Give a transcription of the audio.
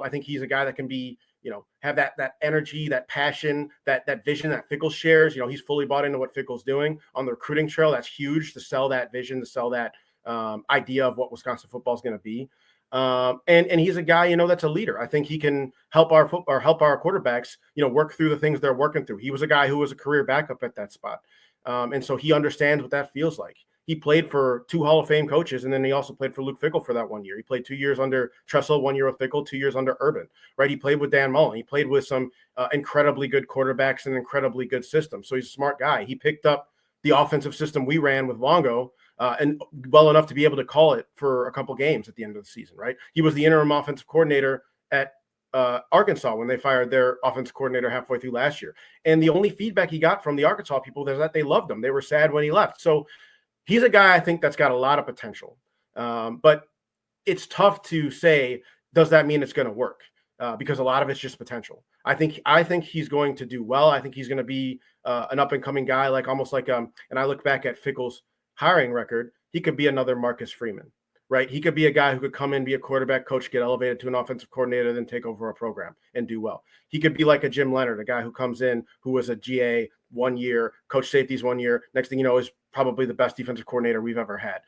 I think he's a guy that can be, have that energy, that passion, that vision that Fickle shares. He's fully bought into what Fickle's doing on the recruiting trail. That's huge to sell that vision, to sell that idea of what Wisconsin football is going to be. And he's a guy, that's a leader. I think he can help our quarterbacks, work through the things they're working through. He was a guy who was a career backup at that spot. And so he understands what that feels like. He played for 2 Hall of Fame coaches, and then he also played for Luke Fickell for that 1 year. He played 2 years under Tressel, 1 year with Fickell, 2 years under Urban, right? He played with Dan Mullen. He played with some incredibly good quarterbacks and incredibly good systems. So he's a smart guy. He picked up the offensive system we ran with Longo and well enough to be able to call it for a couple games at the end of the season, right? He was the interim offensive coordinator at Arkansas when they fired their offensive coordinator halfway through last year. And the only feedback he got from the Arkansas people is that they loved him. They were sad when he left. So he's a guy I think that's got a lot of potential. But it's tough to say, does that mean it's going to work? Because a lot of it's just potential. I think he's going to do well. I think he's going to be an up-and-coming guy, almost like and I look back at Fickell's hiring record, he could be another Marcus Freeman, right? He could be a guy who could come in, be a quarterback coach, get elevated to an offensive coordinator, then take over a program and do well. He could be like a Jim Leonard, a guy who comes in, who was a GA 1 year, coach safeties 1 year. Next thing you know, is probably the best defensive coordinator we've ever had,